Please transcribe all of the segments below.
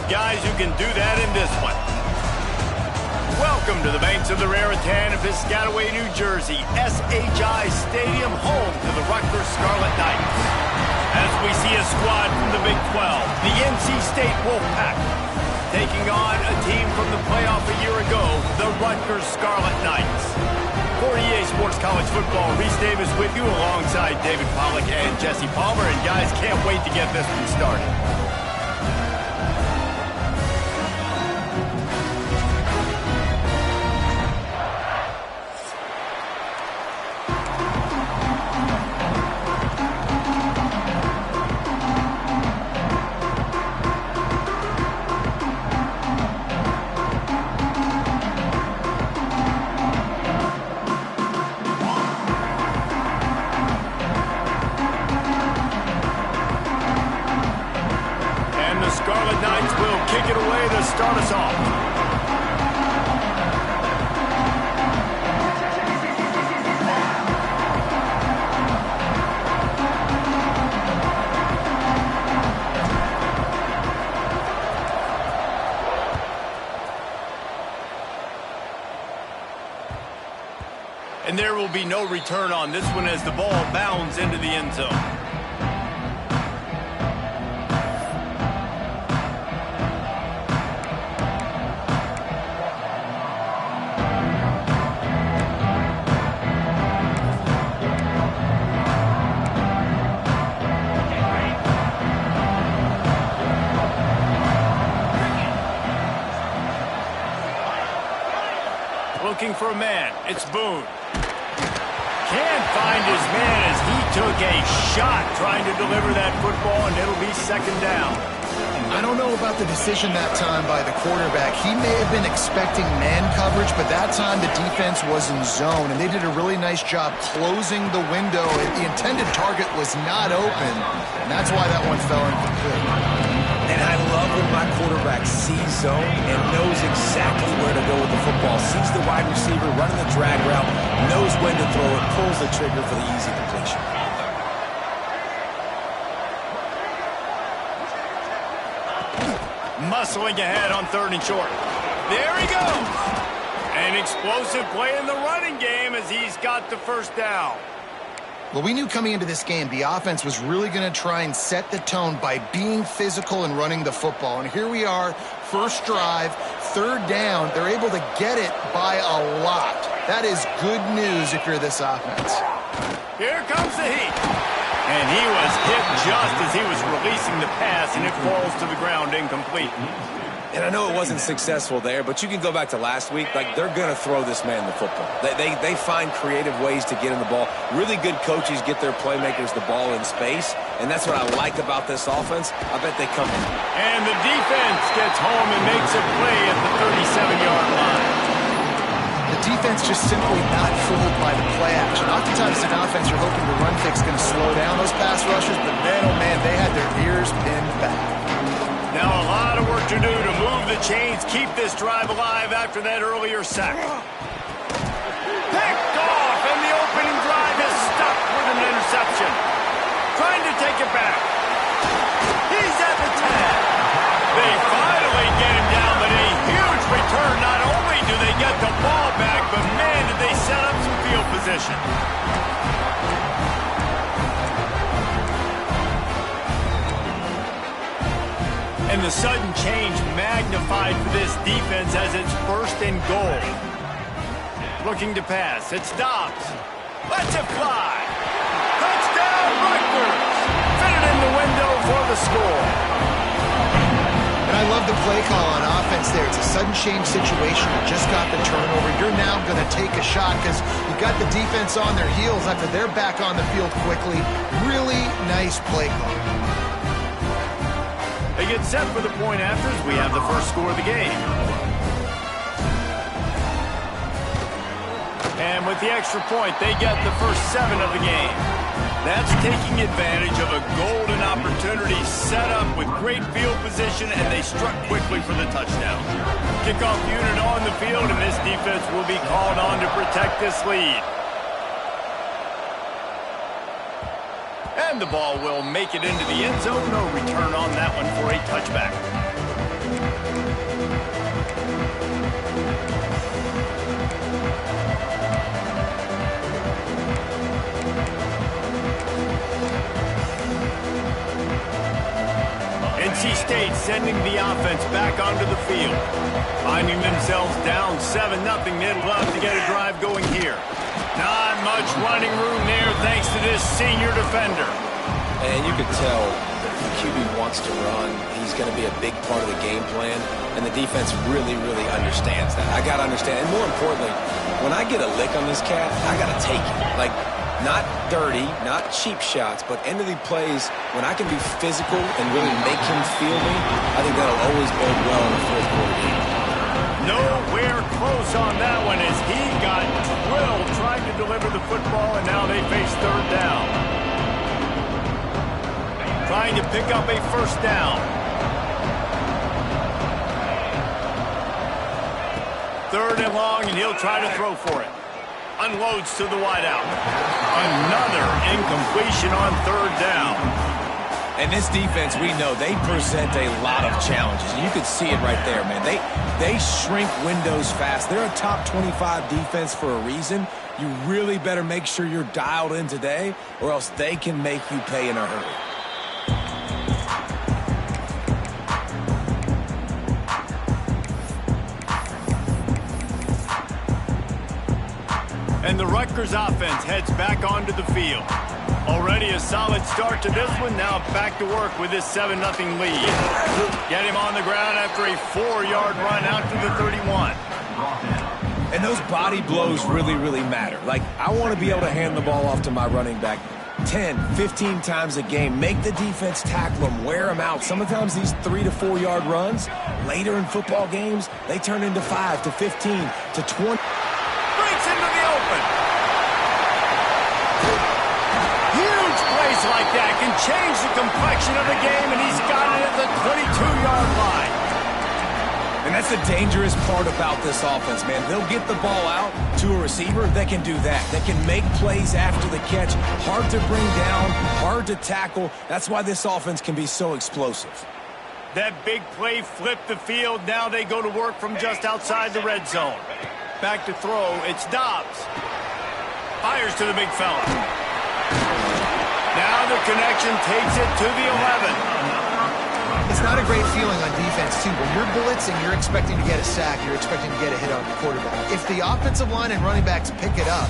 guys who can do that in this one. Welcome to the banks of the Raritan in Piscataway, New Jersey, SHI Stadium, home to the Rutgers Scarlet Knights. As we see a squad from the Big 12, the NC State Wolfpack, taking on a team from the playoff a year ago, the Rutgers Scarlet Knights. For EA Sports College Football, Reese Davis with you alongside David Pollack and Jesse Palmer. And guys, can't wait to get this one started. Scarlet Knights will kick it away to start us off. And there will be no return on this one as the ball bounds into the end zone. Looking for a man. It's Boone. Can't find his man as he took a shot trying to deliver that football, and it'll be second down. I don't know about the decision that time by the quarterback. He may have been expecting man coverage, but that time the defense was in zone, and they did a really nice job closing the window. The intended target was not open, and that's why that one fell incomplete. And I love when my quarterback sees zone and knows exactly where to go with the football. Sees the wide receiver running the drag route, knows when to throw it, pulls the trigger for the easy completion. Muscling ahead on 3rd and short. There he goes. An explosive play in the running game as he's got the first down. Well, we knew coming into this game the offense was really going to try and set the tone by being physical and running the football. And here we are, first drive, 3rd down. They're able to get it by a lot. That is good news if you're this offense. Here comes the heat. And he was hit just as he was releasing the pass, and it falls to the ground incomplete. And I know it wasn't successful there, but you can go back to last week. Like, they're going to throw this man the football. They find creative ways to get him the ball. Really good coaches get their playmakers the ball in space, and that's what I like about this offense. I bet they come in. And the defense gets home and makes a play at the 37-yard line. The defense just simply not fooled by the play action. Oftentimes an offense, you're hoping the run fix is going to slow down those pass rushers, but man, oh man, they had their ears pinned back. Now a lot of work to do to move the chains, keep this drive alive after that earlier sack. Picked off, and the opening drive is stuck with an interception. Trying to take it back. He's at the 10. They finally get him down, but a huge return. Not only do they get the ball back, but man, did they set up some field position. And the sudden change magnified for this defense as it's 1st and goal. Looking to pass. It's Dobbs. Lets it fly. Touchdown, Rutgers. Fitted in the window for the score. And I love the play call on offense there. It's a sudden change situation. You just got the turnover. You're now going to take a shot because you got the defense on their heels after they're back on the field quickly. Really nice play call. They get set for the point after as we have the first score of the game. And with the extra point, they get the first 7 of the game. That's taking advantage of a golden opportunity set up with great field position, and they struck quickly for the touchdown. Kickoff unit on the field, and this defense will be called on to protect this lead. And the ball will make it into the end zone. No return on that one for a touchback. the offense back onto the field. Finding themselves down 7-0, they'd love to get a drive going here. Not much running room there thanks to this senior defender. And you could tell the QB wants to run. He's going to be a big part of the game plan, and the defense really, really understands that. I got to understand, and more importantly, when I get a lick on this cat, I got to take it. Like, not dirty, not cheap shots, but end of the plays, when I can be physical and really make him feel me, I think that'll always bode well in the fourth quarter game. Nowhere close on that one as he got drilled trying to deliver the football, and now they face third down. Trying to pick up a first down. Third and long, and he'll try to throw for it. Unloads to the wideout. Another incompletion on third down. And this defense, we know, they present a lot of challenges. And you could see it right there, man. They shrink windows fast. They're a top 25 defense for a reason. You really better make sure you're dialed in today, or else they can make you pay in a hurry. And the Rutgers offense heads back onto the field. Already a solid start to this one. Now back to work with this 7-0 lead. Get him on the ground after a 4-yard run out to the 31. And those body blows really, really matter. Like, I want to be able to hand the ball off to my running back 10, 15 times a game. Make the defense tackle them, wear them out. Sometimes these 3 to 4 yard runs, later in football games, they turn into 5 to 15 to 20. Breaks into the open. Huge plays like that can change the complexion of the game, and he's got it at the 22-yard line. And that's the dangerous part about this offense, man. They'll get the ball out to a receiver. They can do that. They can make plays after the catch. Hard to bring down, hard to tackle. That's why this offense can be so explosive. That big play flipped the field. Now they go to work from just outside the red zone. Back to throw. It's Dobbs. Fires to the big fella. Now the connection takes it to the 11. It's not a great feeling on defense, too. When you're blitzing, you're expecting to get a sack. You're expecting to get a hit on the quarterback. If the offensive line and running backs pick it up,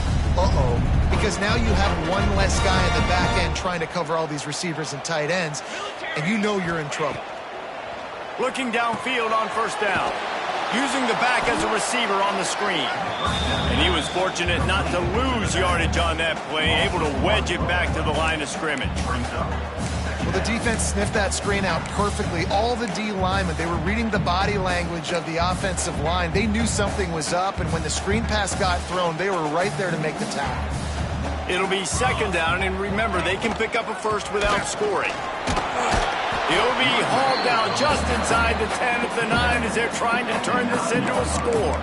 because now you have one less guy in the back end trying to cover all these receivers and tight ends, and you know you're in trouble. Looking downfield on first down. Using the back as a receiver on the screen. And he was fortunate not to lose yardage on that play, able to wedge it back to the line of scrimmage. Well, the defense sniffed that screen out perfectly. All the D linemen, they were reading the body language of the offensive line. They knew something was up, and when the screen pass got thrown, they were right there to make the tackle. It'll be second down, and remember, they can pick up a first without scoring. He'll be hauled down just inside the 10 at the 9 as they're trying to turn this into a score.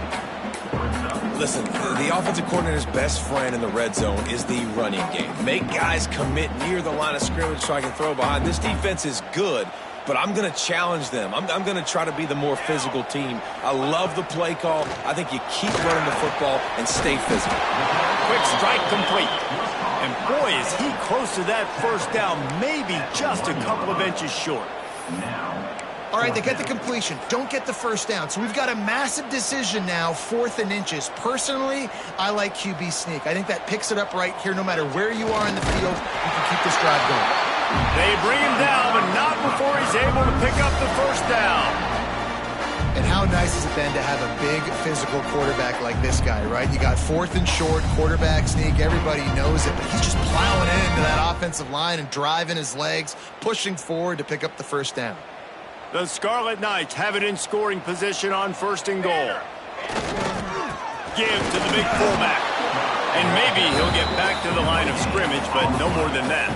Listen, the offensive coordinator's best friend in the red zone is the running game. Make guys commit near the line of scrimmage so I can throw behind. This defense is good, but I'm going to challenge them. I'm going to try to be the more physical team. I love the play call. I think you keep running the football and stay physical. Quick strike complete. And boy, is he close to that first down, maybe just a couple of inches short. All right, they get the completion. Don't get the first down. So we've got a massive decision now, 4th and inches. Personally, I like QB sneak. I think that picks it up right here. No matter where you are in the field, you can keep this drive going. They bring him down, but not before he's able to pick up the first down. And how nice is it then to have a big physical quarterback like this guy, right? You got 4th and short, quarterback sneak. Everybody knows it, but he's just plowing into that offensive line and driving his legs, pushing forward to pick up the first down. The Scarlet Knights have it in scoring position on 1st and goal. Give to the big fullback. And maybe he'll get back to the line of scrimmage, but no more than that.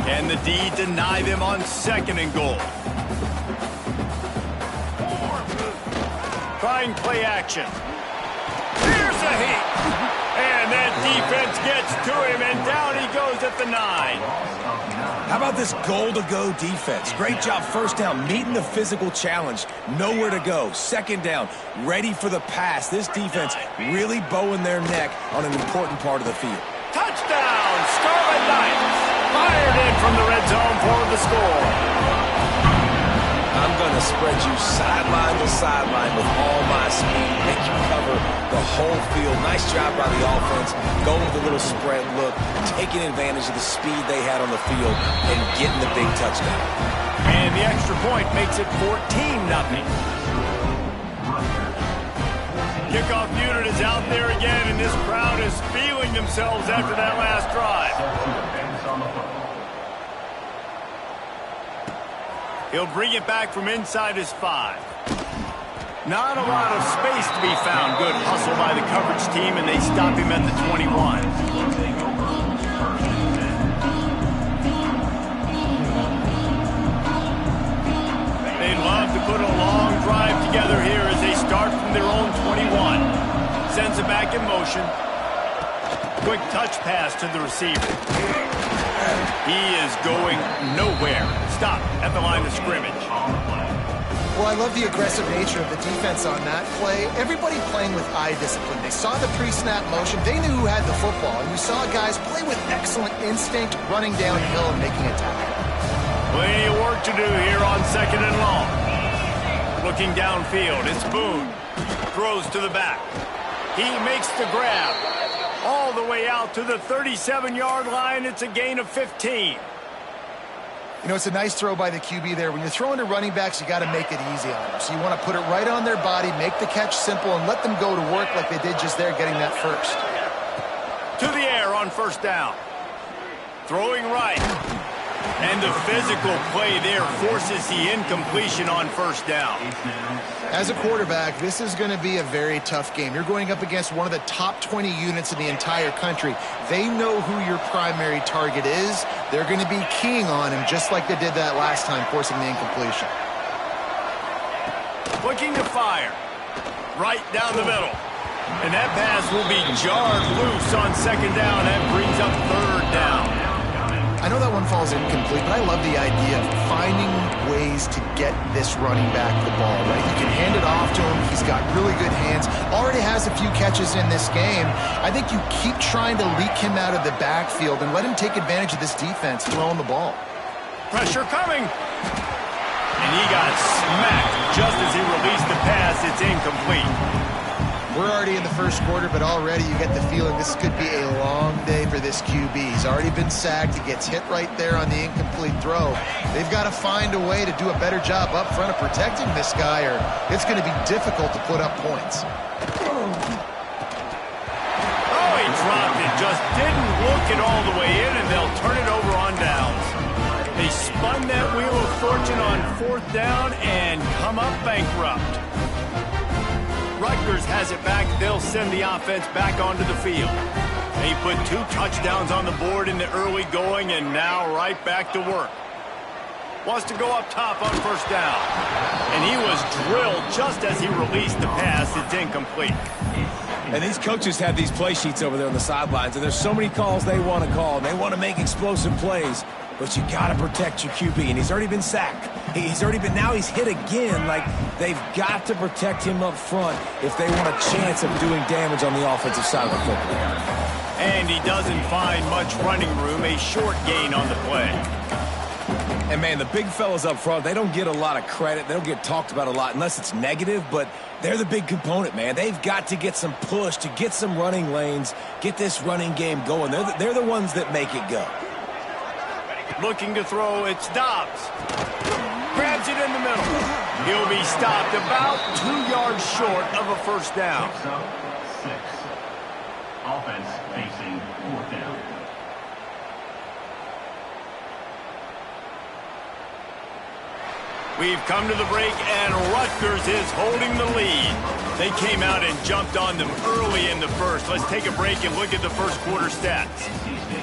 Can the D deny them on 2nd and goal? Trying play action. Here's a hit. And that defense gets to him, and down he goes at the 9. How about this goal-to-go defense? Great job first down, meeting the physical challenge. Nowhere to go. 2nd down, ready for the pass. This defense really bowing their neck on an important part of the field. Touchdown, Scarlet Knights. Fired in from the red zone for the score. to spread you sideline to sideline with all my speed, make you cover the whole field. Nice job by the offense, going with a little spread look, taking advantage of the speed they had on the field, and getting the big touchdown. And the extra point makes it 14-0. Kickoff unit is out there again, and this crowd is feeling themselves after that last drive. He'll bring it back from inside his 5. Not a lot of space to be found. Good hustle by the coverage team, and they stop him at the 21. They'd love to put a long drive together here as they start from their own 21. Sends it back in motion. Quick touch pass to the receiver. He is going nowhere. Stop at the line of scrimmage. Well, I love the aggressive nature of the defense on that play. Everybody playing with eye discipline. They saw the pre-snap motion. They knew who had the football. And you saw guys play with excellent instinct, running downhill and making a tackle. Plenty of work to do here on 2nd and long. Looking downfield, it's Boone. Throws to the back. He makes the grab. All the way out to the 37-yard line. It's a gain of 15. You know, it's a nice throw by the QB there. When you're throwing to running backs, you got to make it easy on them. So you want to put it right on their body, make the catch simple, and let them go to work like they did just there, getting that first. To the air on 1st down. Throwing right. And the physical play there forces the incompletion on 1st down. As a quarterback, this is going to be a very tough game. You're going up against one of the top 20 units in the entire country. They know who your primary target is. They're going to be keying on him just like they did that last time, forcing the incompletion. Looking to fire. Right down the middle. And that pass will be jarred loose on 2nd down. That brings up 3rd down. I know that one falls incomplete, but I love the idea of finding ways to get this running back the ball, right? You can hand it off to him. He's got really good hands. Already has a few catches in this game. I think you keep trying to leak him out of the backfield and let him take advantage of this defense throwing the ball. Pressure coming. And he got smacked just as he released the pass. It's incomplete. We're already in the 1st quarter, but already you get the feeling this could be a long day for this QB. He's already been sacked. He gets hit right there on the incomplete throw. They've got to find a way to do a better job up front of protecting this guy, or it's going to be difficult to put up points. Oh, he dropped it. Just didn't look it all the way in, and they'll turn it over on downs. They spun that wheel of fortune on 4th down and come up bankrupt. Rutgers has it back. They'll send the offense back onto the field. They put 2 touchdowns on the board in the early going, and now right back to work. Wants to go up top on 1st down. And he was drilled just as he released the pass. It's incomplete. And these coaches have these play sheets over there on the sidelines, and there's so many calls they want to call, and they want to make explosive plays. But you got to protect your QB, and he's already been sacked. Now he's hit again. Like, they've got to protect him up front if they want a chance of doing damage on the offensive side of the football. And he doesn't find much running room, a short gain on the play. And, man, the big fellas up front, they don't get a lot of credit. They don't get talked about a lot unless it's negative, but they're the big component, man. They've got to get some push, to get some running lanes, get this running game going. They're the ones that make it go. Looking to throw, it's Dobbs. Grabs it in the middle. He'll be stopped about 2 yards short of a 1st down. 6. Offense facing 4th down. We've come to the break, and Rutgers is holding the lead. They came out and jumped on them early in the 1st. Let's take a break and look at the 1st quarter stats.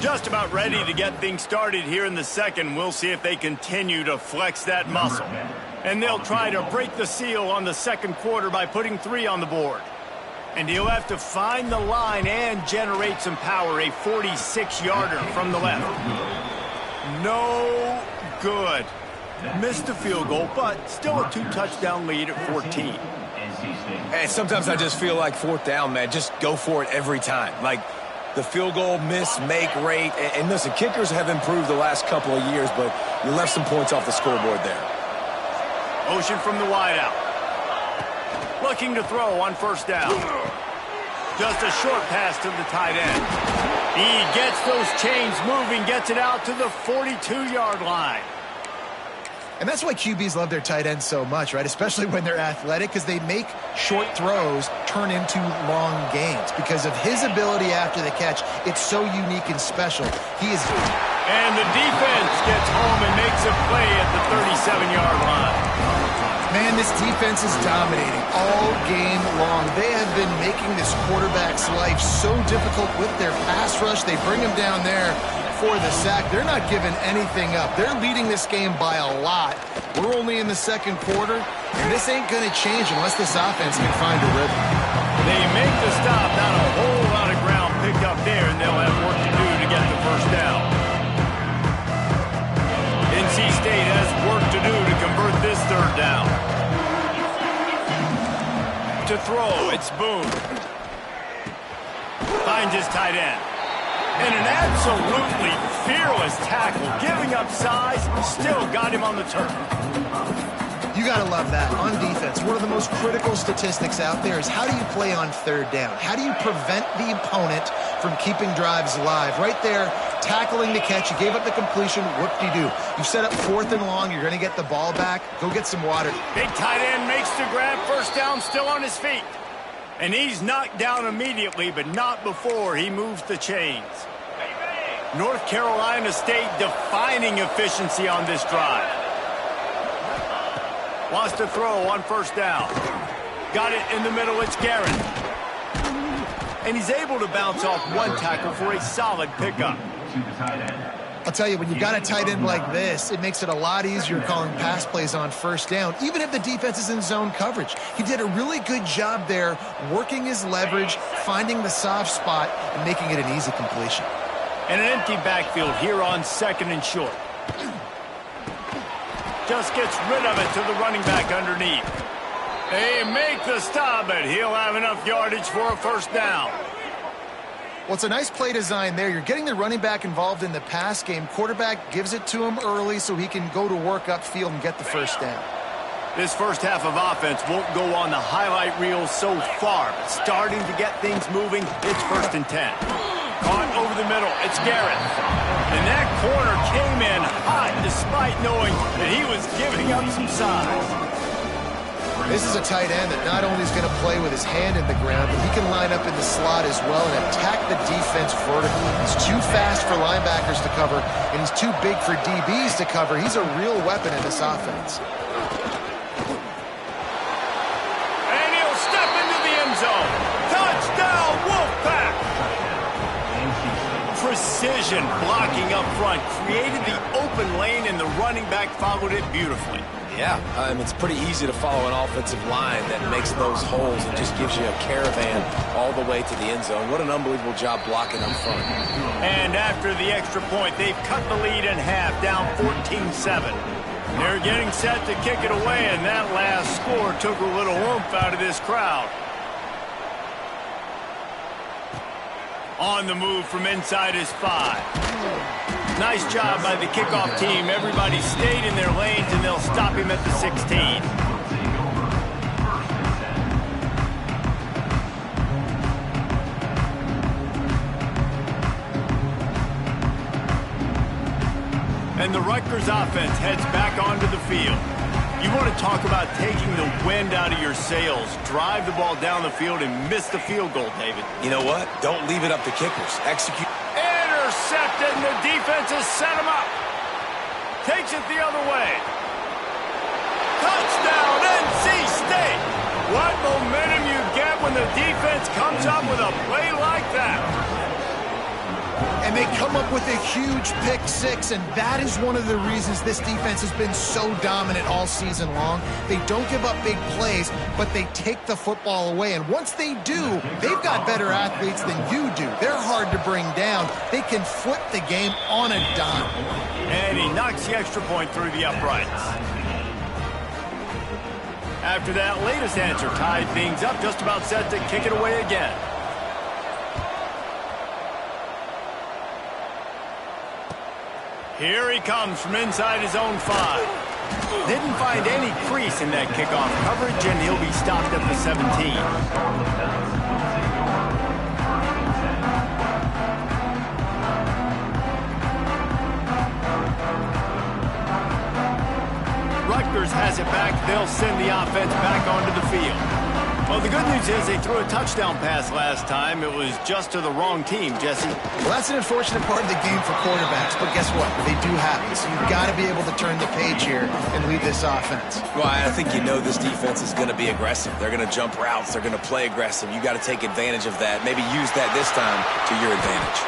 Just about ready to get things started here in the 2nd. We'll see if they continue to flex that muscle. And they'll try to break the seal on the 2nd quarter by putting 3 on the board. And he'll have to find the line and generate some power, a 46-yarder from the left. No good. Missed the field goal, but still a 2-touchdown lead at 14. And sometimes I just feel like 4th down, man. Just go for it every time. Like, the field goal miss, make rate. And listen, kickers have improved the last couple of years, but you left some points off the scoreboard there. Motion from the wideout. Looking to throw on first down. Just a short pass to the tight end. He gets those chains moving, gets it out to the 42-yard line. And that's why QBs love their tight ends so much, right? Especially when they're athletic, because they make short throws turn into long gains. Because of his ability after the catch, it's so unique and special. He is... And the defense gets home and makes a play at the 37-yard line. Man, this defense is dominating all game long. They have been making this quarterback's life so difficult with their pass rush. They bring him down there for the sack. They're not giving anything up. They're leading this game by a lot. We're only in the second quarter, and this ain't going to change unless this offense can find a rhythm. They make the stop, not a whole lot of ground picked up there, and they'll have work to do to get the first down. NC State has work to do to convert this third down. To throw, it's Boone. Finds his tight end. And an absolutely fearless tackle, giving up size, still got him on the turf. You got to love that. On defense, one of the most critical statistics out there is how do you play on third down? How do you prevent the opponent from keeping drives alive? Right there, tackling the catch. You gave up the completion. Whoop-de-doo. You set up fourth and long. You're going to get the ball back. Go get some water. Big tight end makes the grab. First down, still on his feet. And he's knocked down immediately, but not before he moves the chains. North Carolina State defining efficiency on this drive. Wants to throw on first down. Got it in the middle, it's Garrett. And he's able to bounce off one tackle for a solid pickup. I'll tell you, when you've got a tight end like this, it makes it a lot easier calling pass plays on first down, even if the defense is in zone coverage. He did a really good job there, working his leverage, finding the soft spot, and making it an easy completion. And an empty backfield here on second and short. Just gets rid of it to the running back underneath. They make the stop, but he'll have enough yardage for a first down. Well, it's a nice play design there. You're getting the running back involved in the pass game. Quarterback gives it to him early so he can go to work upfield and get the first down. This first half of offense won't go on the highlight reel so far, but starting to get things moving, it's 1st and 10. Caught over the middle, it's Garrett. And that corner came in hot despite knowing that he was giving up some size. This is a tight end that not only is going to play with his hand in the ground, but he can line up in the slot as well and attack the defense vertically. He's too fast for linebackers to cover, and he's too big for DBs to cover. He's a real weapon in this offense. And he'll step into the end zone. Touchdown, Wolfpack! Precision blocking up front created the open lane, and the running back followed it beautifully. Yeah, it's pretty easy to follow an offensive line that makes those holes and just gives you a caravan all the way to the end zone. What an unbelievable job blocking up front. And after the extra point, they've cut the lead in half, down 14-7. They're getting set to kick it away, and that last score took a little oomph out of this crowd. On the move from inside his 5. Nice job by the kickoff team. Everybody stayed in their lanes, and they'll stop him at the 16. And the Rutgers offense heads back onto the field. You want to talk about taking the wind out of your sails. Drive the ball down the field and miss the field goal, David. You know what? Don't leave it up to kickers. Execute. Intercepted, and the defense has set him up. Takes it the other way. Touchdown, NC State. What momentum you get when the defense comes up with a play like that. And they come up with a huge pick six, and that is one of the reasons this defense has been so dominant all season long. They don't give up big plays, but they take the football away. And once they do, they've got better athletes than you do. They're hard to bring down. They can flip the game on a dime. And he knocks the extra point through the uprights. After that latest answer tied things up, just about set to kick it away again. Here he comes from inside his own 5. Didn't find any crease chasing that kickoff coverage, and he'll be stopped at the 17. Rutgers has it back. They'll send the offense back onto the field. Well, the good news is they threw a touchdown pass last time. It was just to the wrong team, Jesse. Well, that's an unfortunate part of the game for quarterbacks, but guess what? They do happen, so you've got to be able to turn the page here and lead this offense. Well, I think you know this defense is going to be aggressive. They're going to jump routes. They're going to play aggressive. You got to take advantage of that. Maybe use that this time to your advantage.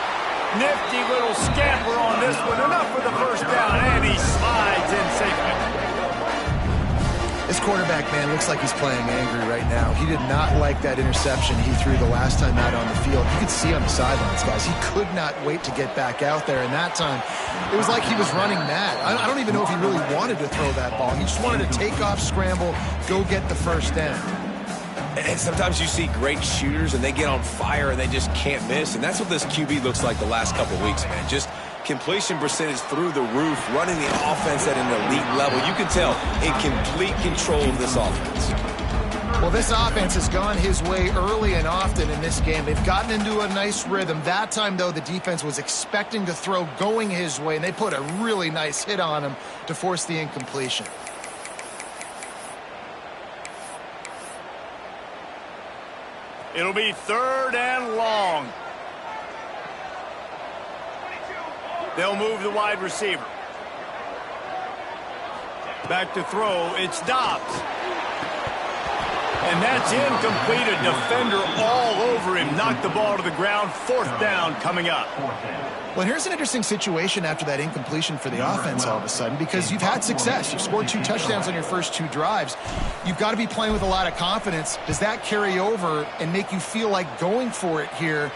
Nifty little scamper on this one. Enough for the first down, and he slides in safely. This quarterback, man, looks like he's playing angry right now. He did not like that interception he threw the last time out on the field. You could see on the sidelines, guys. He could not wait to get back out there, and that time, it was like he was running mad. I don't even know if he really wanted to throw that ball. He just wanted to take off, scramble, go get the first down. And sometimes you see great shooters, and they get on fire, and they just can't miss. And that's what this QB looks like the last couple weeks, man. Just completion percentage through the roof, running the offense at an elite level. You can tell in complete control of this offense. Well, this offense has gone his way early and often in this game. They've gotten into a nice rhythm. That time, though, the defense was expecting to throw going his way, and they put a really nice hit on him to force the incompletion. It'll be 3rd and long. They'll move the wide receiver. Back to throw, it's Dobbs. And that's incomplete. A defender all over him. Knocked the ball to the ground. 4th down coming up. Well, here's an interesting situation after that incompletion for the offense all of a sudden, because you've had success. You've scored 2 touchdowns on your first 2 drives. You've got to be playing with a lot of confidence. Does that carry over and make you feel like going for it here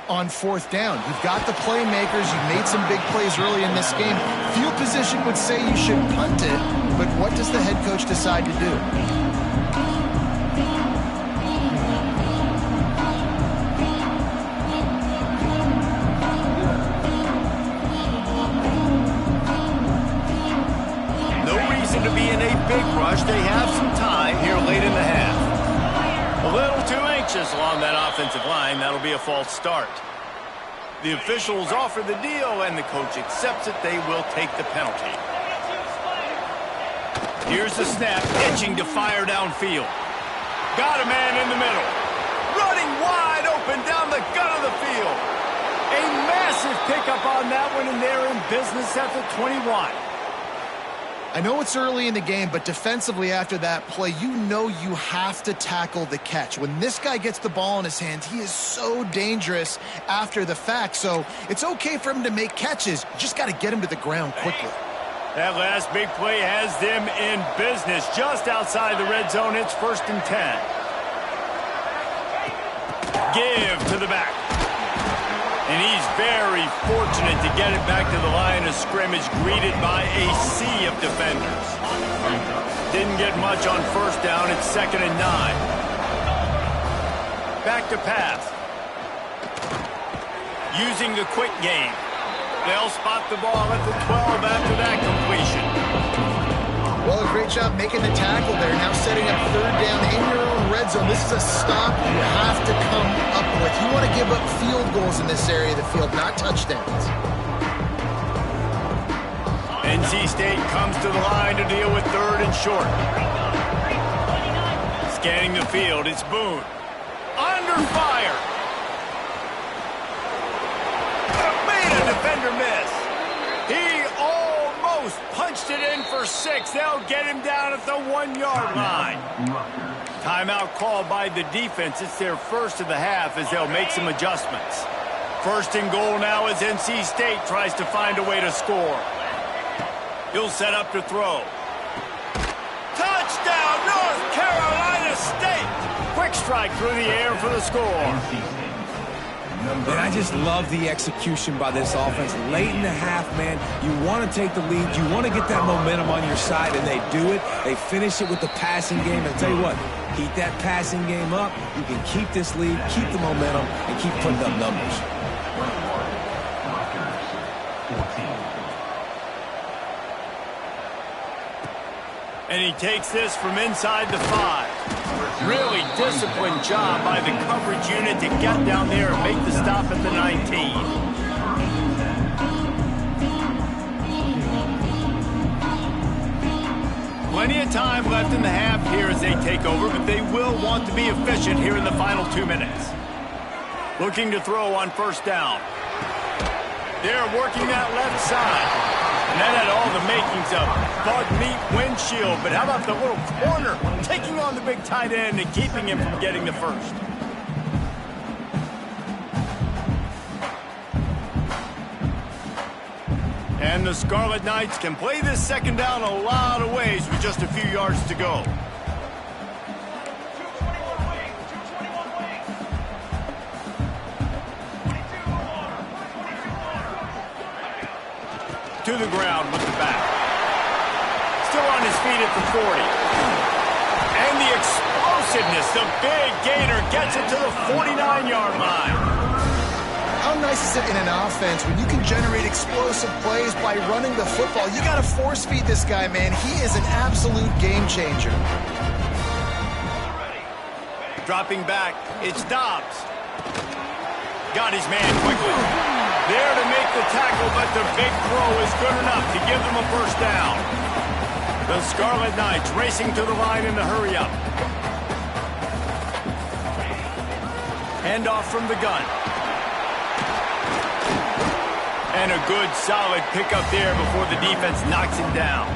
on 4th down? You've got the playmakers. You've made some big plays early in this game. Field position would say you should punt it, but what does the head coach decide to do? To be in a big rush. They have some time here late in the half. A little too anxious along that offensive line. That'll be a false start. The officials offer the deal, and the coach accepts it. They will take the penalty. Here's the snap, itching to fire downfield. Got a man in the middle. Running wide open down the gut of the field. A massive pickup on that one, and they're in business at the 21. I know it's early in the game, but defensively after that play, you know you have to tackle the catch. When this guy gets the ball in his hands, he is so dangerous after the fact. So it's okay for him to make catches. You just got to get him to the ground quickly. That last big play has them in business. Just outside the red zone, it's 1st and 10. Give to the back. And he's very fortunate to get it back to the line of scrimmage, greeted by a sea of defenders. Didn't get much on 1st down. It's 2nd and 9. Back to pass. Using the quick game. They'll spot the ball at the 12 after that completion. Well, a great job making the tackle there. Now setting up 3rd down in your own red zone. This is a stop you have to come up with. You want to give up field goals in this area of the field, not touchdowns. NC State comes to the line to deal with 3rd and short. Scanning the field, it's Boone. Under fire. Made a defender miss. He almost punched it in for 6. They'll get him down at the 1-yard line. Timeout called by the defense. It's their first of the half as they'll make some adjustments. 1st and goal now as NC State tries to find a way to score. He'll set up to throw. Touchdown, North Carolina State! Quick strike through the air for the score. And I just love the execution by this offense. Late in the half, man, you want to take the lead. You want to get that momentum on your side, and they do it. They finish it with the passing game. And I'll tell you what, keep that passing game up. You can keep this lead, keep the momentum, and keep putting up numbers. And he takes this from inside the 5. Really disciplined job by the coverage unit to get down there and make the stop at the 19. Plenty of time left in the half here as they take over, but they will want to be efficient here in the final 2 minutes. Looking to throw on first down. They're working that left side. And that had all the makings of bug meat windshield. But how about the little corner taking on the big tight end and keeping him from getting the first? And the Scarlet Knights can play this second down a lot of ways with just a few yards to go. To the ground with the back. Still on his feet at the 40. And the explosiveness, the big gainer gets it to the 49-yard line. How nice is it in an offense when you can generate explosive plays by running the football? You got to force feed this guy, man. He is an absolute game changer. Dropping back, it's Dobbs. Got his man quickly. There to make the tackle, but the big throw is good enough to give them a first down. The Scarlet Knights racing to the line in the hurry-up. Handoff from the gun. And a good, solid pickup there before the defense knocks him down.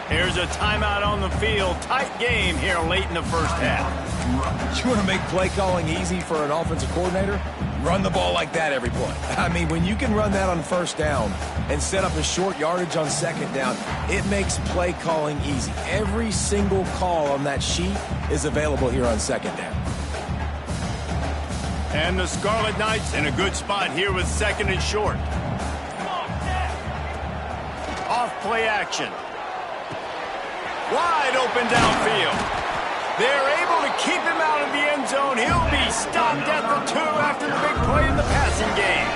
Here's a timeout on the field. Tight game here late in the first half. You want to make play calling easy for an offensive coordinator? Run the ball like that every play. I mean, when you can run that on first down and set up a short yardage on second down, it makes play calling easy. Every single call on that sheet is available here on second down. And the Scarlet Knights in a good spot here with second and short. Off play action. Wide open downfield. They're able to keep him out of the end zone. He'll be stopped at the 2 after the big play in the passing game.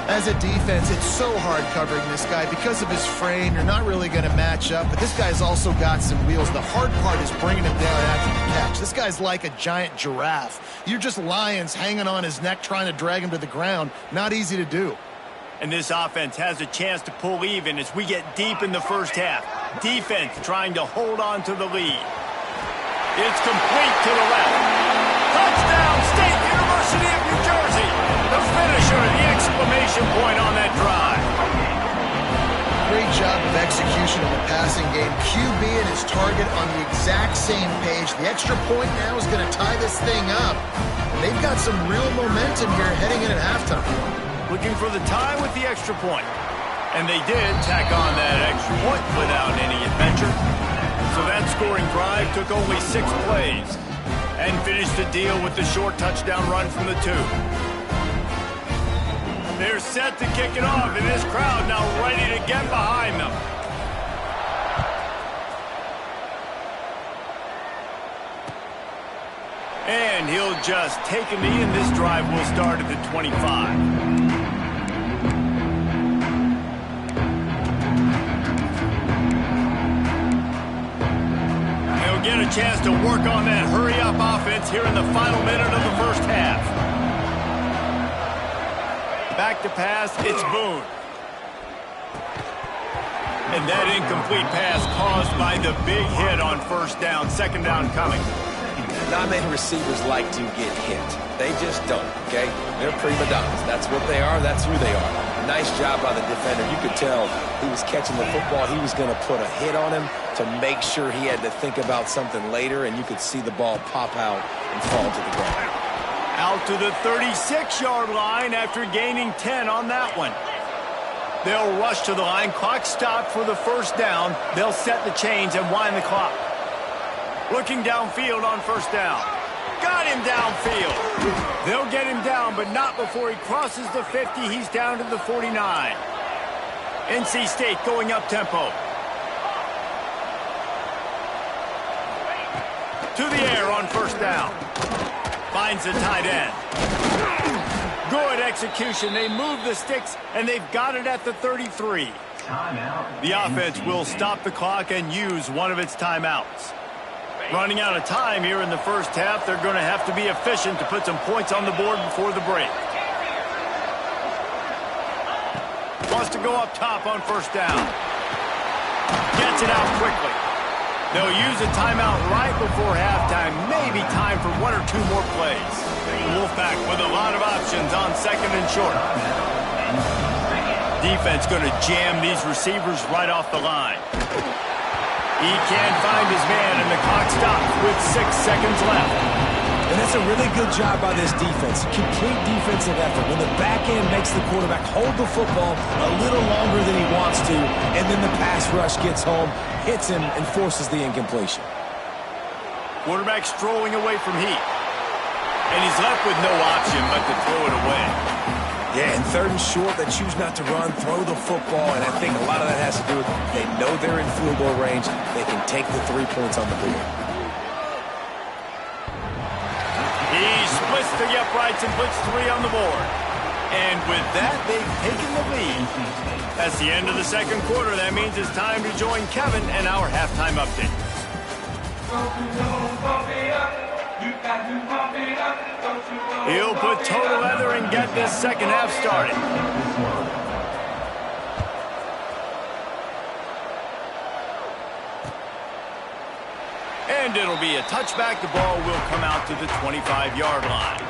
As a defense, it's so hard covering this guy because of his frame. You're not really going to match up, but this guy's also got some wheels. The hard part is bringing him down after the catch. This guy's like a giant giraffe. You're just lions hanging on his neck trying to drag him to the ground. Not easy to do. And this offense has a chance to pull even as we get deep in the first half. Defense trying to hold on to the lead. It's complete to the left. Touchdown, State University of New Jersey. The finisher, the exclamation point on that drive. Great job of execution in the passing game. QB and his target on the exact same page. The extra point now is going to tie this thing up. And they've got some real momentum here heading in at halftime. Looking for the tie with the extra point. And they did tack on that extra point without any adventure. So that scoring drive took only 6 plays and finished the deal with the short touchdown run from the 2. They're set to kick it off, and this crowd now ready to get behind them. And he'll just take a knee, and this drive will start at the 25. Get a chance to work on that hurry-up offense here in the final minute of the first half. Back to pass, it's Boone. And that incomplete pass caused by the big hit on first down. Second down coming. Not many receivers like to get hit. They just don't, okay? They're prima donnas. That's what they are. That's who they are. Nice job by the defender. You could tell he was catching the football. He was going to put a hit on him to make sure he had to think about something later, and you could see the ball pop out and fall to the ground. Out to the 36-yard line after gaining 10 on that one. They'll rush to the line. Clock stopped for the first down. They'll set the chains and wind the clock. Looking downfield on first down. Got him downfield. They'll get him down, but not before he crosses the 50. He's down to the 49. NC State going up tempo. To the air on first down. Finds the tight end. Good execution. They move the sticks, and they've got it at the 33. Timeout. The offense will stop the clock and use one of its timeouts. Running out of time here in the first half, they're going to have to be efficient to put some points on the board before the break. Wants to go up top on first down. Gets it out quickly. They'll use a timeout right before halftime. Maybe time for one or two more plays. Wolfpack with a lot of options on second and short. Defense going to jam these receivers right off the line. He can't find his man, and the clock stops with 6 seconds left. And that's a really good job by this defense. Complete defensive effort. When the back end makes the quarterback hold the football a little longer than he wants to, and then the pass rush gets home, hits him, and forces the incompletion. Quarterback strolling away from heat. And he's left with no option but to throw it away. Yeah, and third and short, they choose not to run, throw the football, and I think a lot of that has to do with they know they're in field goal range. They can take the 3 points on the board. He splits the uprights and puts 3 on the board. And with that, they've taken the lead. That's the end of the second quarter. That means it's time to join Kevin and our halftime update. He'll put total leather and get this second half started. And it'll be a touchback. The ball will come out to the 25-yard line.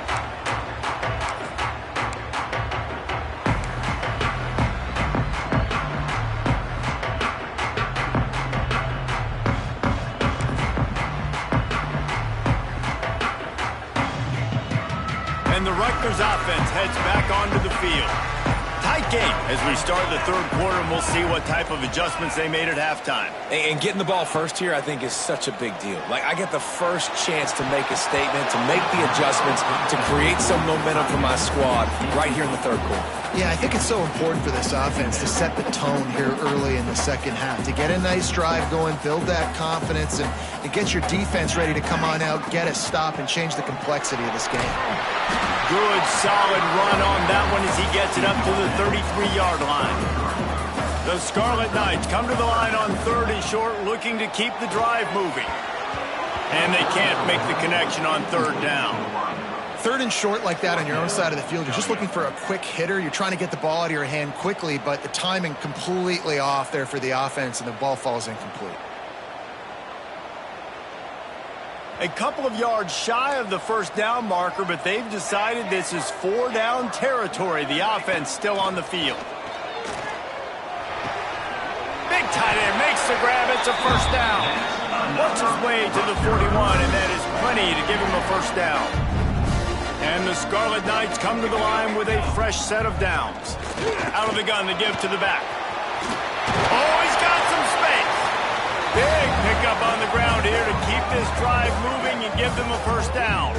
And the Rutgers offense heads back onto the field. Tight game as we start the third quarter, and we'll see what type of adjustments they made at halftime. And getting the ball first here, I think, is such a big deal. Like, I get the first chance to make a statement, to make the adjustments, to create some momentum for my squad right here in the third quarter. Yeah, I think it's so important for this offense to set the tone here early in the second half, to get a nice drive going, build that confidence, and get your defense ready to come on out, get a stop, and change the complexity of this game. Good, solid run on that one as he gets it up to the 33-yard line. The Scarlet Knights come to the line on third and short, looking to keep the drive moving. And they can't make the connection on third down. Third and short like that on your own side of the field, you're just looking for a quick hitter. You're trying to get the ball out of your hand quickly, but the timing completely off there for the offense, and the ball falls incomplete. A couple of yards shy of the first down marker, but they've decided this is 4-down territory. The offense still on the field. Big tight end makes the grab. It's a first down. Works his way to the 41, and that is plenty to give him a first down. And the Scarlet Knights come to the line with a fresh set of downs. Out of the gun to give to the back. Oh, he's got some space. Big pickup on the ground here to keep this drive moving and give them a first down.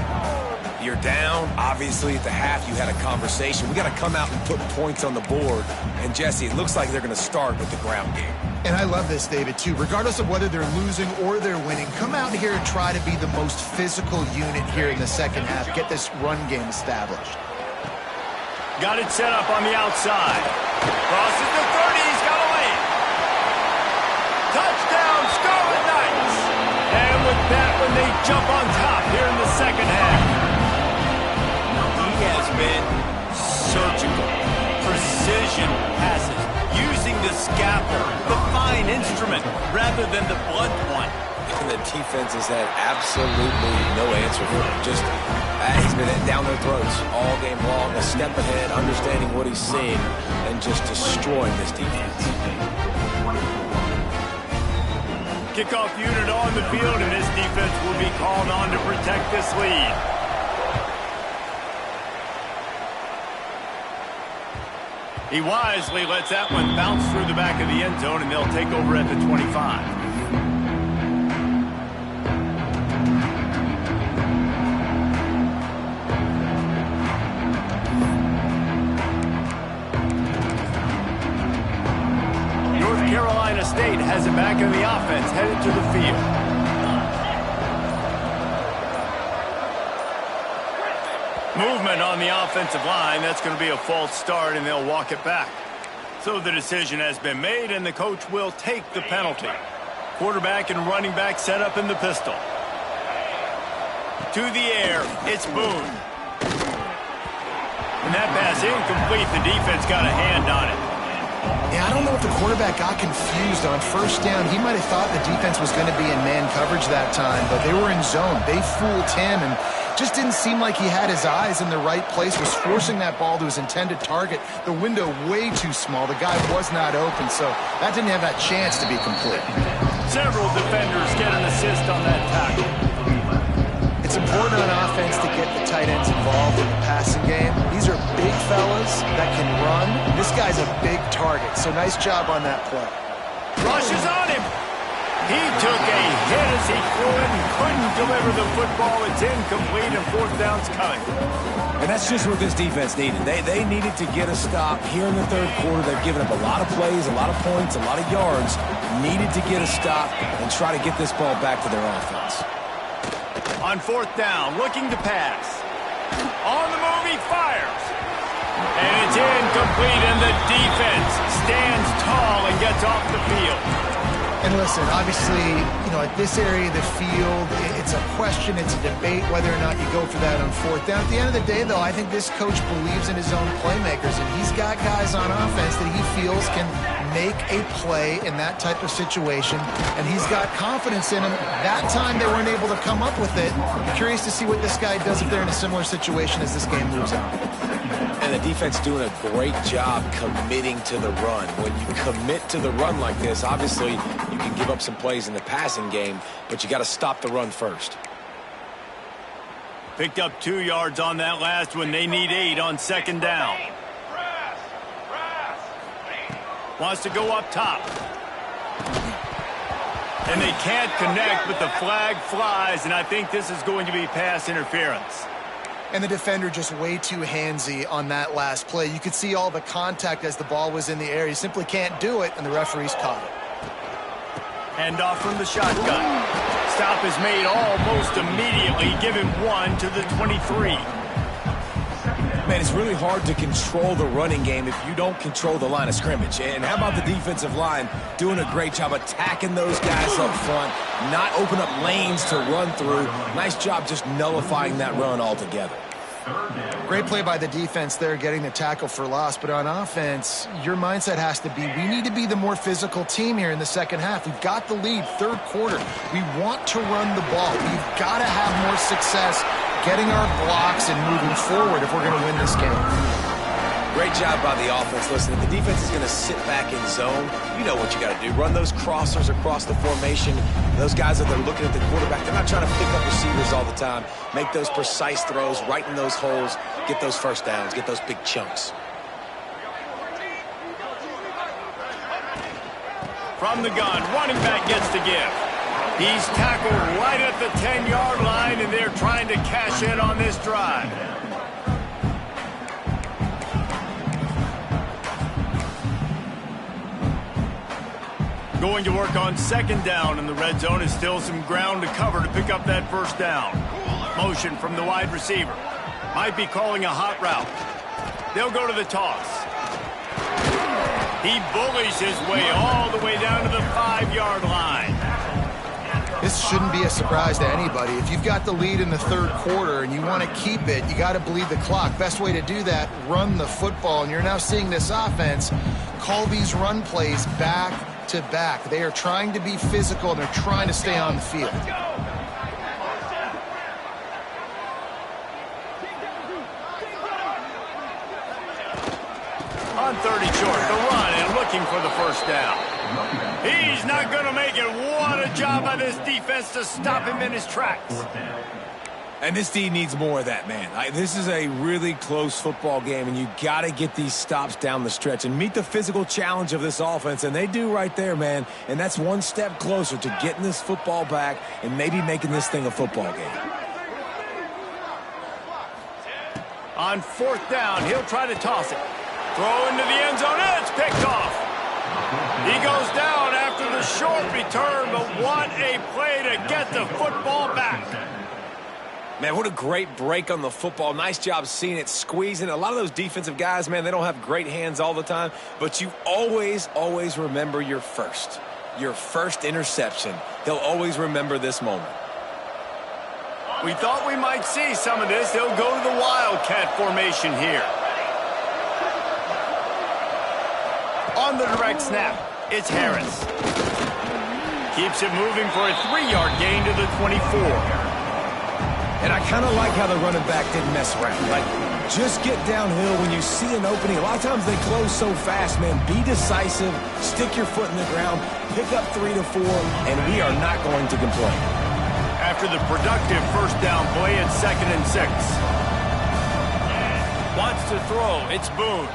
You're down. Obviously, at the half, you had a conversation. We got to come out and put points on the board. And, Jesse, it looks like they're going to start with the ground game. And I love this, David, too. Regardless of whether they're losing or they're winning, come out here and try to be the most physical unit here in the second half. Get this run game established. Got it set up on the outside. Crosses the 30. He's got a lane. Touchdown, Scarlet Knights. And with that one, they jump on top here in the second half. He has been surgical. Precision passes. Using the scalpel, the fine instrument, rather than the blunt one. And the defense has had absolutely no answer for him. Just, he's been down their throats all game long, a step ahead, understanding what he's seeing, and just destroying this defense. Kickoff unit on the field, and this defense will be called on to protect this lead. He wisely lets that one bounce through the back of the end zone, and they'll take over at the 25. North Carolina State has it back in the offense, headed to the field. Movement on the offensive line. That's going to be a false start, and they'll walk it back. So the decision has been made, and the coach will take the penalty. Quarterback and running back set up in the pistol. To the air, it's Boone. And that pass incomplete. The defense got a hand on it. Yeah, I don't know if the quarterback got confused on first down. He might have thought the defense was going to be in man coverage that time, but they were in zone. They fooled him and just didn't seem like he had his eyes in the right place, was forcing that ball to his intended target. The window way too small. The guy was not open, so that didn't have that chance to be complete. Several defenders get an assist on that tackle. It's important on offense to get the tight ends involved in the passing game. These are big fellas that can run. This guy's a big target, so nice job on that play. Rush is on him. He took a hit as he threw it and couldn't deliver the football. It's incomplete and fourth down's coming. And that's just what this defense needed. They needed to get a stop here in the third quarter. They've given up a lot of plays, a lot of points, a lot of yards. Needed to get a stop and try to get this ball back to their offense. On fourth down, looking to pass. On the move, he fires. And it's incomplete, and the defense stands tall and gets off the field. And listen, obviously, at this area of the field, it's a question, it's a debate whether or not you go for that on fourth down. At the end of the day, though, I think this coach believes in his own playmakers, and he's got guys on offense that he feels can make a play in that type of situation, and he's got confidence in him. That time they weren't able to come up with it. I'm curious to see what this guy does if they're in a similar situation as this game moves on. And the defense doing a great job committing to the run. When you commit to the run like this, obviously you can give up some plays in the passing game, but you got to stop the run first. Picked up 2 yards on that last one. They need 8 on second down. Wants to go up top. And they can't connect, but the flag flies, and I think this is going to be pass interference. And the defender just way too handsy on that last play. You could see all the contact as the ball was in the air. He simply can't do it, and the referee's caught it. Hand off from the shotgun. Stop is made almost immediately. Give him 1 to the 23. Man, it's really hard to control the running game if you don't control the line of scrimmage. And how about the defensive line doing a great job attacking those guys up front, not open up lanes to run through. Nice job just nullifying that run altogether. Great play by the defense there, getting the tackle for loss. But on offense, your mindset has to be, we need to be the more physical team here in the second half. We've got the lead, third quarter. We want to run the ball. We've got to have more success getting our blocks and moving forward if we're going to win this game. Great job by the offense. Listen, if the defense is going to sit back in zone, you know what you got to do. Run those crossers across the formation. Those guys that are looking at the quarterback, they're not trying to pick up receivers all the time. Make those precise throws, right in those holes, get those first downs, get those big chunks. From the gun, running back gets to give. He's tackled right at the 10-yard line, and they're trying to cash in on this drive. Going to work on second down, and the red zone is still some ground to cover to pick up that first down. Motion from the wide receiver. Might be calling a hot route. They'll go to the toss. He bullies his way all the way down to the 5-yard line. This shouldn't be a surprise to anybody. If you've got the lead in the third quarter and you want to keep it, you got to bleed the clock. Best way to do that, run the football. And you're now seeing this offense call these run plays back to back. They are trying to be physical, and they're trying to stay on the field. On 30 short, the run, and looking for the first down. He's not going to make it. What a job by this defense to stop him in his tracks. And this team needs more of that, man. This is a really close football game, and you got to get these stops down the stretch and meet the physical challenge of this offense, and they do right there, man. And that's one step closer to getting this football back and maybe making this thing a football game. On fourth down, he'll try to toss it. Throw into the end zone, and it's picked off. He goes down after the short return, but what a play to get the football back. Man, what a great break on the football. Nice job seeing it, squeezing. A lot of those defensive guys, man, they don't have great hands all the time, but you always, always remember your first interception. He'll always remember this moment. We thought we might see some of this. They'll go to the Wildcat formation here. On the direct snap, it's Harris. Keeps it moving for a 3-yard gain to the 24. And I kind of like how the running back didn't mess around. Like, just get downhill when you see an opening. A lot of times they close so fast, man. Be decisive, stick your foot in the ground, pick up 3 to 4, and we are not going to complain. After the productive first down play, it's 2nd and 6. Wants to throw, it's Boone.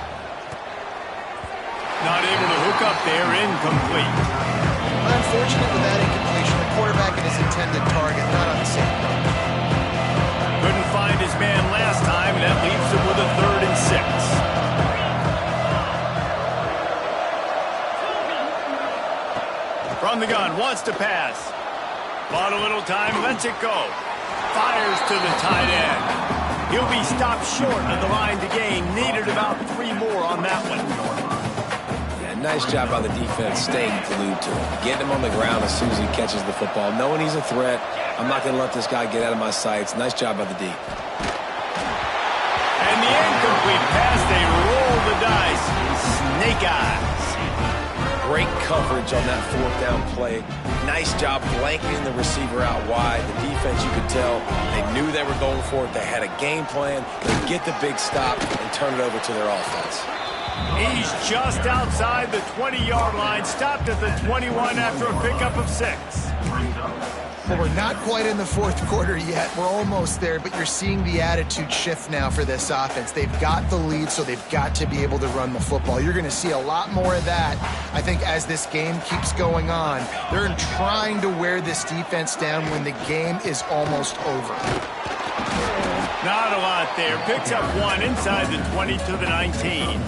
Not able to hook up there, incomplete. Unfortunate with that incompletion, the quarterback and his intended target not on the same page. Couldn't find his man last time, and that leaves him with a 3rd and 6. From the gun, wants to pass. Bought a little time, lets it go. Fires to the tight end. He'll be stopped short of the line to gain. Needed about 3 more on that one. Yeah, nice job by the defense staying glued to him. Getting him on the ground as soon as he catches the football. Knowing he's a threat. I'm not going to let this guy get out of my sights. Nice job by the D. And the incomplete pass, they roll the dice. Snake eyes. Great coverage on that 4th down play. Nice job blanketing the receiver out wide. The defense, you could tell, they knew they were going for it. They had a game plan. They get the big stop and turn it over to their offense. He's just outside the 20-yard line. Stopped at the 21 after a pickup of 6. Well, we're not quite in the 4th quarter yet. We're almost there, but you're seeing the attitude shift now for this offense. They've got the lead, so they've got to be able to run the football. You're going to see a lot more of that, I think, as this game keeps going on. They're trying to wear this defense down when the game is almost over. Not a lot there. Picks up 1 inside the 20 to the 19.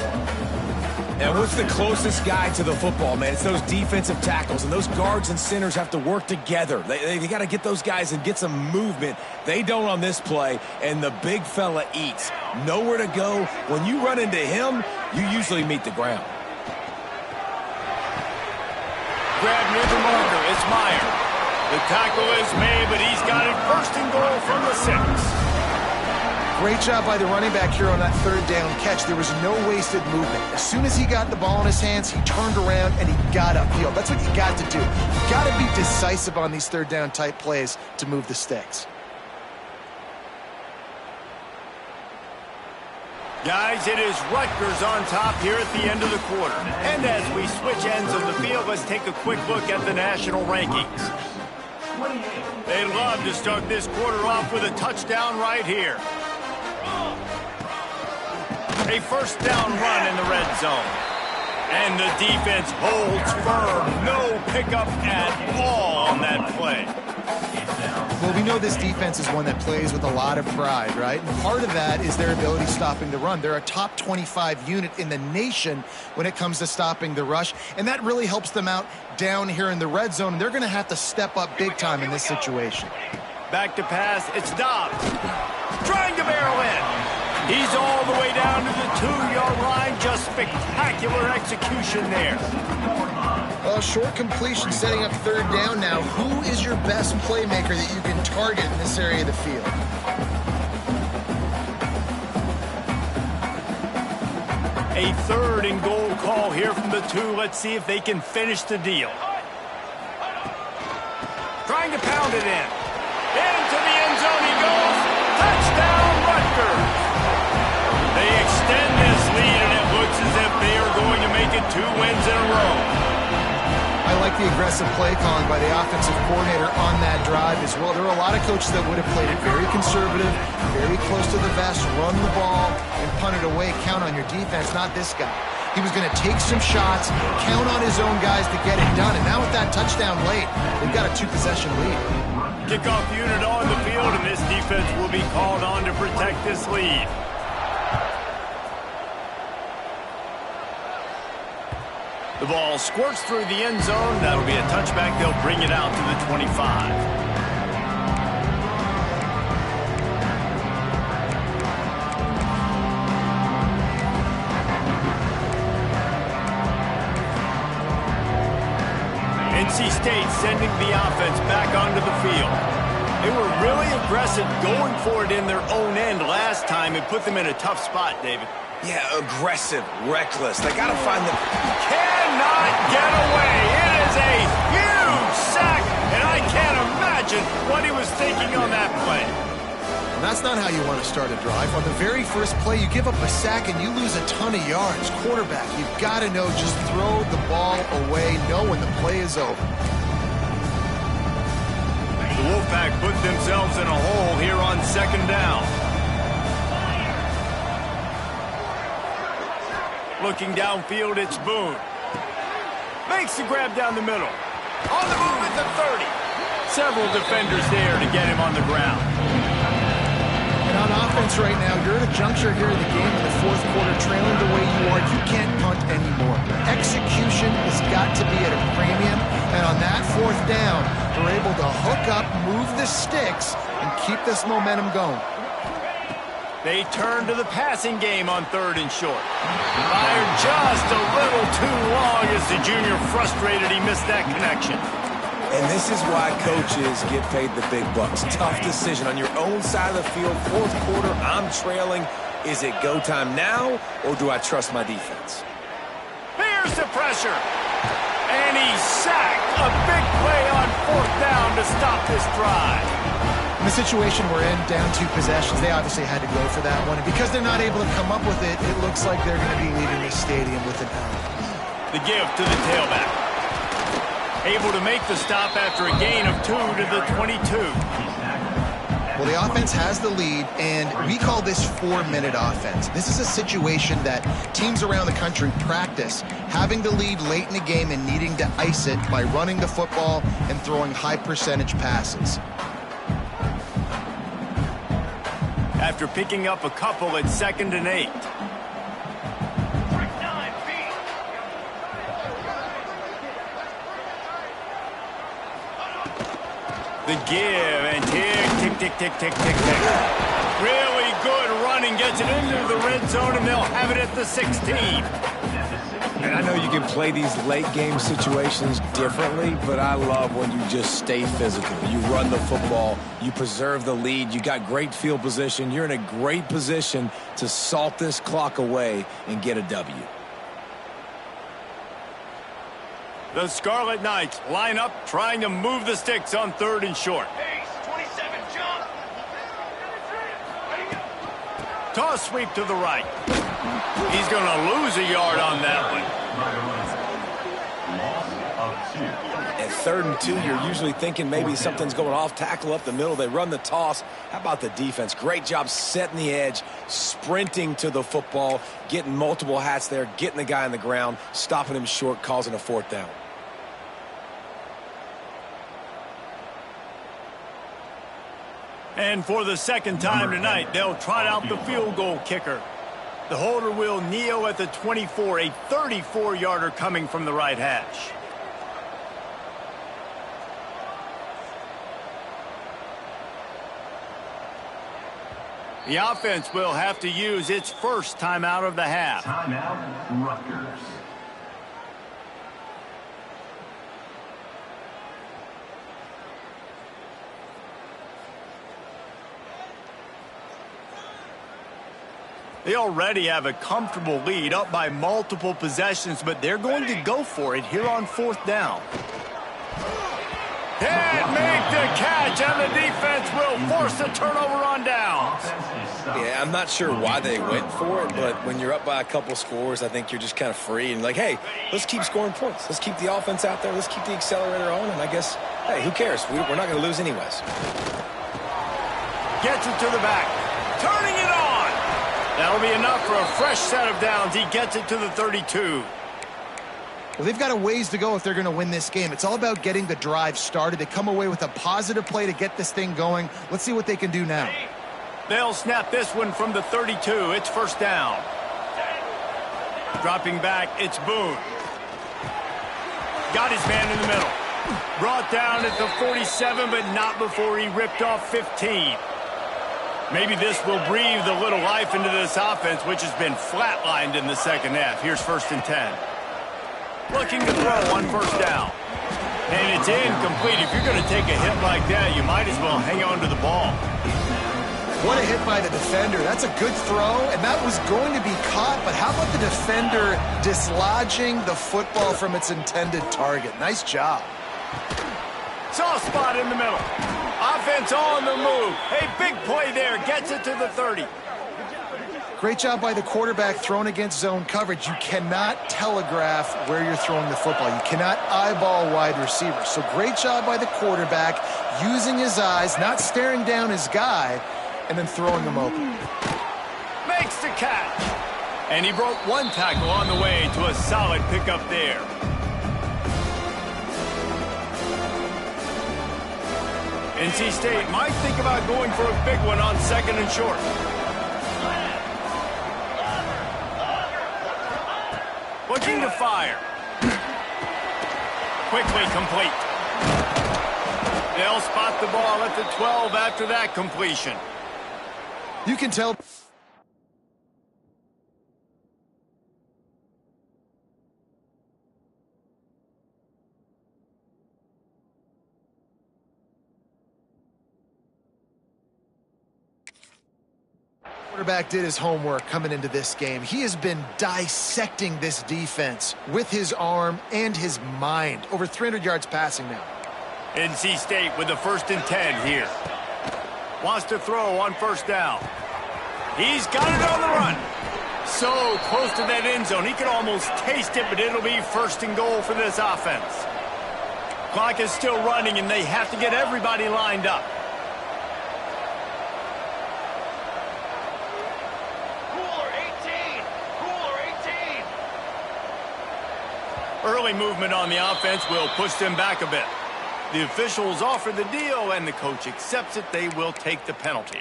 And what's the closest guy to the football, man? It's those defensive tackles, and those guards and centers have to work together. They got to get those guys and get some movement. They don't on this play, and the big fella eats. Nowhere to go. When you run into him, you usually meet the ground. Grab near the marker. It's Meyer. The tackle is made, but he's got it 1st and goal from the 6. Great job by the running back here on that 3rd down catch. There was no wasted movement. As soon as he got the ball in his hands, he turned around and he got upfield. That's what you got to do. You got to be decisive on these 3rd down type plays to move the sticks. Guys, it is Rutgers on top here at the end of the quarter. And as we switch ends of the field, let's take a quick look at the national rankings. They'd love to start this quarter off with a touchdown right here. A 1st down run in the red zone. And the defense holds firm. No pickup at all on that play. Well, we know this defense is one that plays with a lot of pride, right? And part of that is their ability stopping the run. They're a top 25 unit in the nation when it comes to stopping the rush, and that really helps them out down here in the red zone. They're going to have to step up big time in this situation. Back to pass, it's Dobbs. Trying to barrel in. He's all the way down to the 2-yard line. Just spectacular execution there. Well, short completion setting up 3rd down now. Who is your best playmaker that you can target in this area of the field? A 3rd and goal call here from the 2. Let's see if they can finish the deal. Trying to pound it in. Into the end zone he goes. Touchdown, Rutgers. They extend this lead, and it looks as if they are going to make it 2 wins in a row. I like the aggressive play calling by the offensive coordinator on that drive as well. There are a lot of coaches that would have played it very conservative, very close to the vest, run the ball, and punt it away. Count on your defense, not this guy. He was going to take some shots, count on his own guys to get it done. And now with that touchdown late, they've got a 2-possession lead. Kickoff unit on the field, and this defense will be called on to protect this lead. The ball squirts through the end zone. That'll be a touchback. They'll bring it out to the 25. timeout, sending the offense back onto the field. They were really aggressive going for it in their own end last time and put them in a tough spot, David. Yeah, aggressive, reckless. They got to find the... Cannot get away. It is a huge sack, and I can't imagine what he was thinking on that play. And that's not how you want to start a drive. On the very first play, you give up a sack and you lose a ton of yards. Quarterback, you've got to know, just throw the ball away, know when the play is over. The Wolfpack put themselves in a hole here on second down. Looking downfield, it's Boone. Makes the grab down the middle. On the move at the 30. Several defenders there to get him on the ground. And on offense right now, you're at a juncture here in the game in the fourth quarter, trailing the way you are. You can't punt anymore. Execution has got to be at a premium. And on that fourth down, they're able to hook up, move the sticks, and keep this momentum going. They turn to the passing game on third and short. Fired just a little too long as the junior frustrated he missed that connection. And this is why coaches get paid the big bucks. Tough decision on your own side of the field. Fourth quarter, I'm trailing. Is it go time now, or do I trust my defense? Here's the pressure. And he's sacked. A big play on fourth down to stop this drive. In the situation we're in, down 2 possessions, they obviously had to go for that one. And because they're not able to come up with it, it looks like they're going to be leaving this stadium with an L. The give to the tailback. Able to make the stop after a gain of 2 to the 22. Well, the offense has the lead, and we call this 4-minute offense. This is a situation that teams around the country practice, having the lead late in the game and needing to ice it by running the football and throwing high-percentage passes. After picking up a couple at 2nd and 8. The give, and tick, tick, tick, tick, tick, tick. Really good running, gets it into the red zone, and they'll have it at the 16. And I know you can play these late game situations differently, but I love when you just stay physical. You run the football, you preserve the lead, you got great field position, you're in a great position to salt this clock away and get a W. The Scarlet Knights line up, trying to move the sticks on third and short. Pace, 27, jump. Toss sweep to the right. He's going to lose a yard on that one. Loss of 2. At 3rd and 2, you're usually thinking maybe something's going off, tackle up the middle. They run the toss. How about the defense? Great job setting the edge, sprinting to the football, getting multiple hats there, getting the guy on the ground, stopping him short, causing a 4th down. And for the second time tonight, they'll trot out the field goal kicker. The holder will kneel at the 24, a 34-yarder coming from the right hash. The offense will have to use its first timeout of the half. Timeout, Rutgers. They already have a comfortable lead, up by multiple possessions, but they're going to go for it here on 4th down. Can't make the catch, and the defense will force the turnover on downs. Yeah, I'm not sure why they went for it, but when you're up by a couple scores, I think you're just kind of free and like, hey, let's keep scoring points. Let's keep the offense out there. Let's keep the accelerator on, and I guess, hey, who cares? We're not going to lose anyways. Gets it to the back. Turning it on. That'll be enough for a fresh set of downs. He gets it to the 32. Well, they've got a ways to go if they're going to win this game. It's all about getting the drive started. They come away with a positive play to get this thing going. Let's see what they can do now. They'll snap this one from the 32. It's 1st down. Dropping back, it's Boone. Got his man in the middle. Brought down at the 47, but not before he ripped off 15. Maybe this will breathe a little life into this offense, which has been flatlined in the second half. Here's 1st and 10. Looking to throw on 1st down. And it's incomplete. If you're going to take a hit like that, you might as well hang on to the ball. What a hit by the defender. That's a good throw, and that was going to be caught, but how about the defender dislodging the football from its intended target? Nice job. Soft spot in the middle. Offense on the move. Hey, big play there. Gets it to the 30. Great job by the quarterback thrown against zone coverage. You cannot telegraph where you're throwing the football. You cannot eyeball wide receivers. So great job by the quarterback using his eyes, not staring down his guy, and then throwing him open. Makes the catch. And he broke one tackle on the way to a solid pickup there. NC State might think about going for a big one on 2nd and short. Looking to fire. Quickly complete. They'll spot the ball at the 12 after that completion. You can tell. Quarterback did his homework coming into this game. He has been dissecting this defense with his arm and his mind. Over 300 yards passing now. NC State with the 1st and 10 here. Wants to throw on 1st down. He's got it on the run. So close to that end zone. He could almost taste it, but it'll be 1st and goal for this offense. Clock is still running, and they have to get everybody lined up. Early movement on the offense will push them back a bit. The officials offer the deal, and the coach accepts it. They will take the penalty.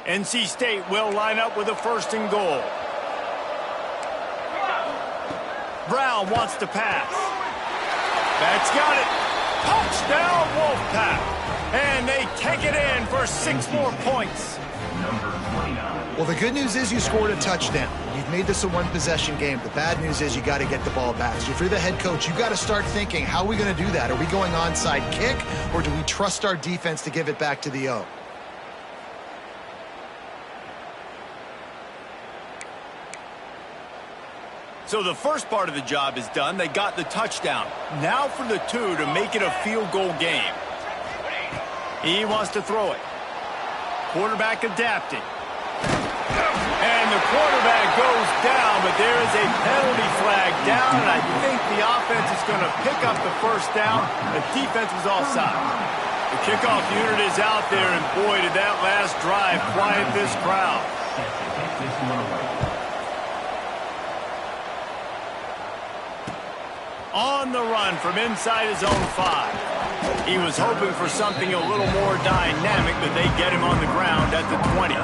NC State will line up with a 1st and goal. Brown wants to pass. That's got it. Touchdown, Wolfpack. And they take it in for 6 more points. Well, the good news is you scored a touchdown. You've made this a one-possession game. The bad news is you got to get the ball back. So if you're the head coach, you got to start thinking, how are we going to do that? Are we going onside kick, or do we trust our defense to give it back to the O? So the first part of the job is done. They got the touchdown. Now for the 2 to make it a field goal game. He wants to throw it. Quarterback adapting. And the quarterback goes down, but there is a penalty flag down, and I think the offense is going to pick up the 1st down. The defense was offside. The kickoff unit is out there, and boy, did that last drive quiet this crowd. On the run from inside his own 5. He was hoping for something a little more dynamic, but they get him on the ground at the 20.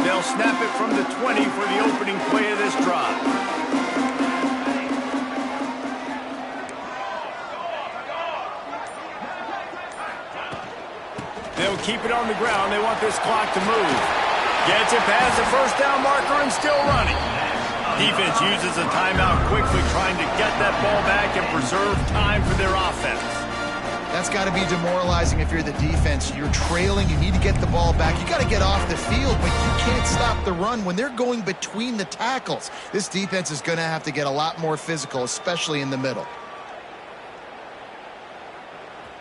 They'll snap it from the 20 for the opening play of this drive. They'll keep it on the ground. They want this clock to move. Gets it past the 1st down marker and still running. Defense uses a timeout quickly, trying to get that ball back and preserve time for their offense. That's got to be demoralizing if you're the defense. You're trailing. You need to get the ball back. You got to get off the field, but you can't stop the run when they're going between the tackles. This defense is going to have to get a lot more physical, especially in the middle.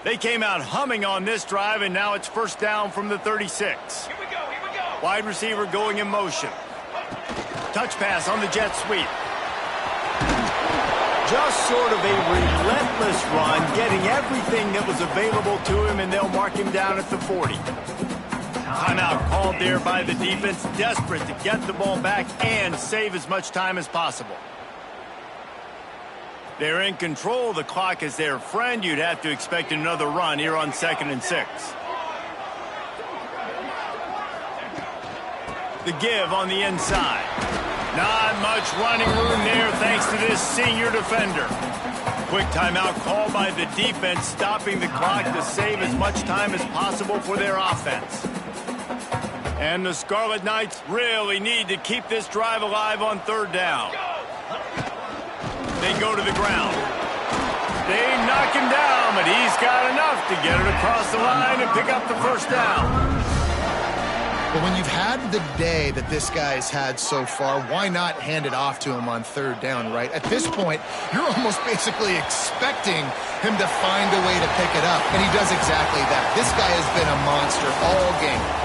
They came out humming on this drive, and now it's 1st down from the 36. Here we go, here we go. Wide receiver going in motion. Touch pass on the jet sweep. Just sort of a relentless run, getting everything that was available to him, and they'll mark him down at the 40. Timeout called there by the defense, desperate to get the ball back and save as much time as possible. They're in control. The clock is their friend. You'd have to expect another run here on 2nd and 6. The give on the inside. Not much running room there thanks to this senior defender. Quick timeout called by the defense, stopping the clock to save as much time as possible for their offense. And the Scarlet Knights really need to keep this drive alive on third down. They go to the ground. They knock him down, but he's got enough to get it across the line and pick up the first down. But when you've had the day that this guy's had so far, why not hand it off to him on third down, right? At this point, you're almost basically expecting him to find a way to pick it up, and he does exactly that. This guy has been a monster all game.